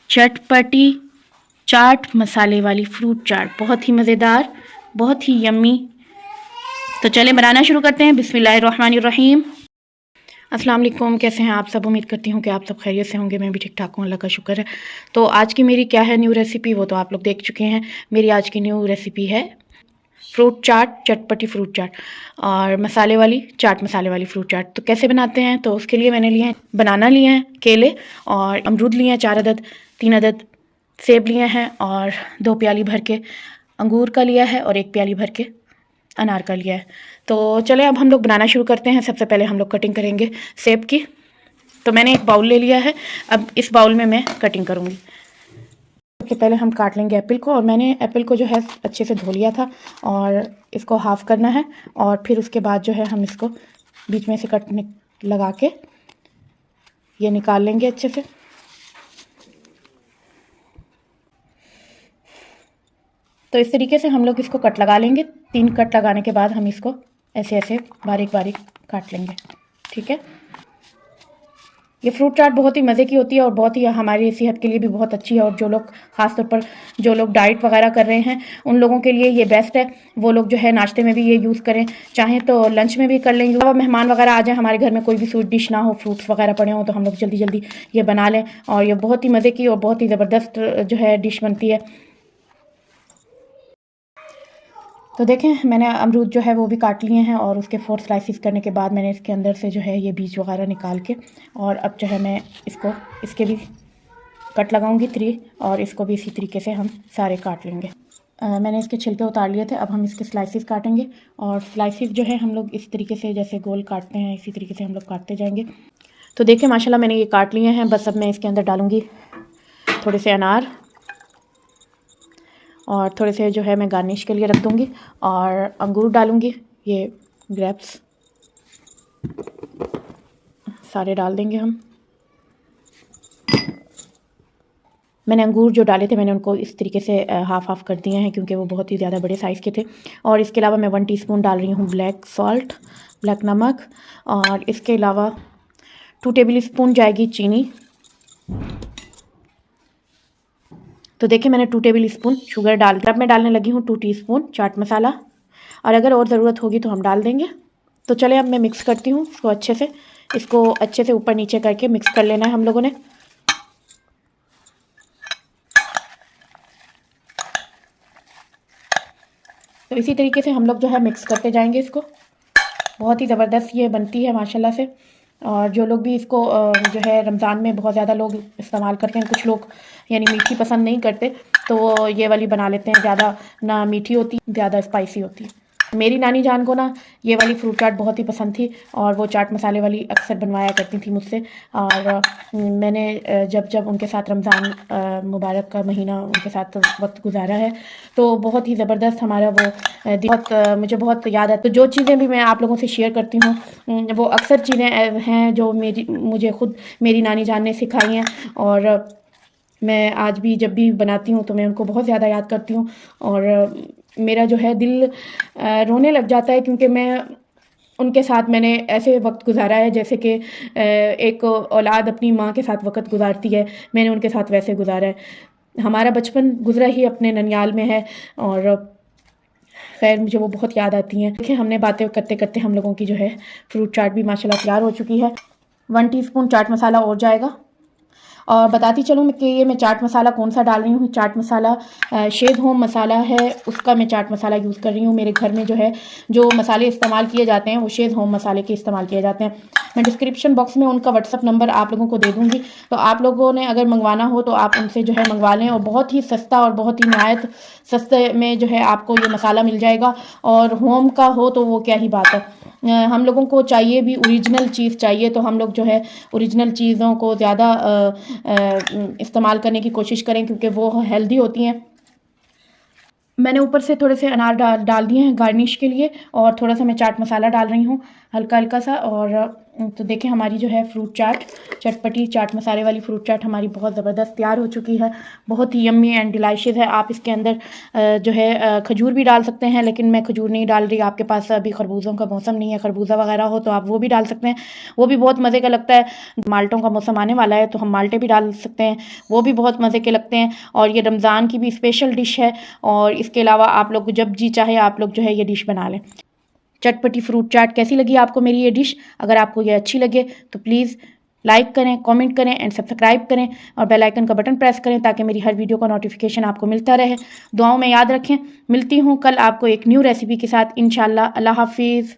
चटपटी चाट मसाले वाली फ्रूट चाट, बहुत ही मज़ेदार, बहुत ही यम्मी। तो चलें बनाना शुरू करते हैं। बिस्मिल्लाहिर्रहमानिर्रहीम। अस्सलाम वालेकुम, कैसे हैं आप सब? उम्मीद करती हूँ कि आप सब खैरियत से होंगे। मैं भी ठीक ठाक हूँ, अल्लाह का शुक्र है। तो आज की मेरी क्या है न्यू रेसिपी, वो तो आप लोग देख चुके हैं। मेरी आज की न्यू रेसिपी है फ्रूट चाट, चटपटी फ्रूट चाट और मसाले वाली चाट, मसाले वाली फ्रूट चाट। तो कैसे बनाते हैं? तो उसके लिए मैंने लिए हैं बनाना, लिए हैं केले और अमरूद लिए हैं 4 अदद, 3 अदद सेब लिए हैं और 2 प्याली भर के अंगूर का लिया है और 1 प्याली भर के अनार का लिया है। तो चलें अब हम लोग बनाना शुरू करते हैं। सबसे पहले हम लोग कटिंग करेंगे सेब की। तो मैंने एक बाउल ले लिया है, अब इस बाउल में मैं कटिंग करूँगी। सबसे पहले हम काट लेंगे एप्पल को, और मैंने एप्पल को जो है अच्छे से धो लिया था और इसको हाफ़ करना है और फिर उसके बाद जो है हम इसको बीच में से कट लगा के ये निकाल लेंगे अच्छे से। तो इस तरीके से हम लोग इसको कट लगा लेंगे। 3 कट लगाने के बाद हम इसको ऐसे ऐसे बारीक बारीक काट लेंगे, ठीक है। ये फ्रूट चाट बहुत ही मज़े की होती है और बहुत ही हमारी सेहत के लिए भी बहुत अच्छी है। और जो लोग ख़ास तौर पर जो लोग डाइट वगैरह कर रहे हैं उन लोगों के लिए ये बेस्ट है। वो लोग जो है नाश्ते में भी ये यूज़ करें, चाहें तो लंच में भी कर लेंगे। अब मेहमान वगैरह आ जाए, हमारे घर में कोई भी स्वीट डिश ना हो, फ्रूट्स वगैरह पड़े हों, तो हम लोग जल्दी जल्दी ये बना लें और ये बहुत ही मज़े की और बहुत ही ज़बरदस्त जो है डिश बनती है। तो देखें मैंने अमरूद जो है वो भी काट लिए हैं और उसके 4 स्लाइसिस करने के बाद मैंने इसके अंदर से जो है ये बीज वगैरह निकाल के, और अब जो है मैं इसको इसके भी कट लगाऊंगी 3 और इसको भी इसी तरीके से हम सारे काट लेंगे। मैंने इसके छिलके उतार लिए थे। अब हम इसके स्लाइसिस काटेंगे और स्लाइसिस जो है हम लोग इस तरीके से जैसे गोल काटते हैं इसी तरीके से हम लोग काटते जाएंगे। तो देखें माशाल्लाह मैंने ये काट लिए हैं। बस अब मैं इसके अंदर डालूँगी थोड़े से अनार और थोड़े से जो है मैं गार्निश के लिए रख दूँगी, और अंगूर डालूँगी, ये ग्रेप्स सारे डाल देंगे हम। मैंने अंगूर जो डाले थे मैंने उनको इस तरीके से हाफ़ कर दिए हैं क्योंकि वो बहुत ही ज़्यादा बड़े साइज़ के थे। और इसके अलावा मैं 1 टीस्पून डाल रही हूँ ब्लैक सॉल्ट, ब्लैक नमक, और इसके अलावा 2 टेबल स्पून जाएगी चीनी। तो देखिए मैंने 2 टेबल स्पून शुगर डाल, अब मैं डालने लगी हूँ 2 टीस्पून चाट मसाला, और अगर और ज़रूरत होगी तो हम डाल देंगे। तो चले अब मैं मिक्स करती हूँ इसको अच्छे से। इसको अच्छे से ऊपर नीचे करके मिक्स कर लेना है हम लोगों ने। तो इसी तरीके से हम लोग जो है मिक्स करते जाएंगे इसको। बहुत ही ज़बरदस्त ये बनती है माशाल्लाह से। और जो लोग भी इसको जो है रमज़ान में बहुत ज़्यादा लोग इस्तेमाल करते हैं, कुछ लोग यानी मीठी पसंद नहीं करते तो वो ये वाली बना लेते हैं। ज़्यादा ना मीठी होती, ज़्यादा स्पाइसी होती है। मेरी नानी जान को ना ये वाली फ्रूट चाट बहुत ही पसंद थी और वो चाट मसाले वाली अक्सर बनवाया करती थी मुझसे। और मैंने जब जब उनके साथ रमज़ान मुबारक का महीना उनके साथ वक्त गुजारा है तो बहुत ही ज़बरदस्त हमारा वो बहुत मुझे बहुत याद है। तो जो चीज़ें भी मैं आप लोगों से शेयर करती हूँ वो अक्सर चीज़ें हैं जो मुझे खुद मेरी नानी जान ने सिखाई हैं, और मैं आज भी जब भी बनाती हूँ तो मैं उनको बहुत ज़्यादा याद करती हूँ। और मेरा जो है दिल रोने लग जाता है क्योंकि मैं उनके साथ मैंने ऐसे वक्त गुजारा है जैसे कि एक औलाद अपनी माँ के साथ वक्त गुजारती है, मैंने उनके साथ वैसे गुजारा है। हमारा बचपन गुजरा ही अपने ननियाल में है और खैर मुझे वो बहुत याद आती हैं। देखिए हमने बातें करते करते हम लोगों की जो है फ्रूट चाट भी माशाल्लाह तैयार हो चुकी है। 1 टीस्पून चाट मसाला और जाएगा। और बताती चलूँ कि ये मैं चाट मसाला कौन सा डाल रही हूँ। चाट मसाला शेज़ होम मसाला है, उसका मैं चाट मसाला यूज़ कर रही हूँ। मेरे घर में जो है जो मसाले इस्तेमाल किए जाते हैं वो शेज़ होम मसाले के इस्तेमाल किए जाते हैं। मैं डिस्क्रिप्शन बॉक्स में उनका व्हाट्सअप नंबर आप लोगों को दे दूँगी, तो आप लोगों ने अगर मंगवाना हो तो आप उनसे जो है मंगवा लें। और बहुत ही सस्ता और बहुत ही नहायत सस्ते में जो है आपको ये मसाला मिल जाएगा। और होम का हो तो वो क्या ही बात है। हम लोगों को चाहिए भी ओरिजिनल चीज़ चाहिए, तो हम लोग जो है ओरिजिनल चीज़ों को ज़्यादा इस्तेमाल करने की कोशिश करें क्योंकि वो हेल्दी होती हैं। मैंने ऊपर से थोड़े से अनार डाल दिए हैं गार्निश के लिए, और थोड़ा सा मैं चाट मसाला डाल रही हूँ हल्का हल्का सा। और तो देखें हमारी जो है फ्रूट चाट, चटपटी चाट मसाले वाली फ्रूट चाट हमारी बहुत ज़बरदस्त तैयार हो चुकी है। बहुत ही यम्मी एंड डिलाइशियस है। आप इसके अंदर जो है खजूर भी डाल सकते हैं, लेकिन मैं खजूर नहीं डाल रही। आपके पास अभी खरबूजों का मौसम नहीं है, खरबूजा वगैरह हो तो आप वो भी डाल सकते हैं, वो भी बहुत मज़े का लगता है। माल्टों का मौसम आने वाला है तो हम माल्टे भी डाल सकते हैं, वो भी बहुत मज़े के लगते हैं। और ये रमज़ान की भी स्पेशल डिश है। और इसके अलावा आप लोग जब जी चाहे आप लोग जो है ये डिश बना लें। चटपटी फ्रूट चाट कैसी लगी आपको मेरी ये डिश? अगर आपको ये अच्छी लगे तो प्लीज़ लाइक करें, कमेंट करें एंड सब्सक्राइब करें और बेल आइकन का बटन प्रेस करें ताकि मेरी हर वीडियो का नोटिफिकेशन आपको मिलता रहे। दुआओं में याद रखें। मिलती हूँ कल आपको एक न्यू रेसिपी के साथ इंशाल्लाह। अल्लाह हाफिज़।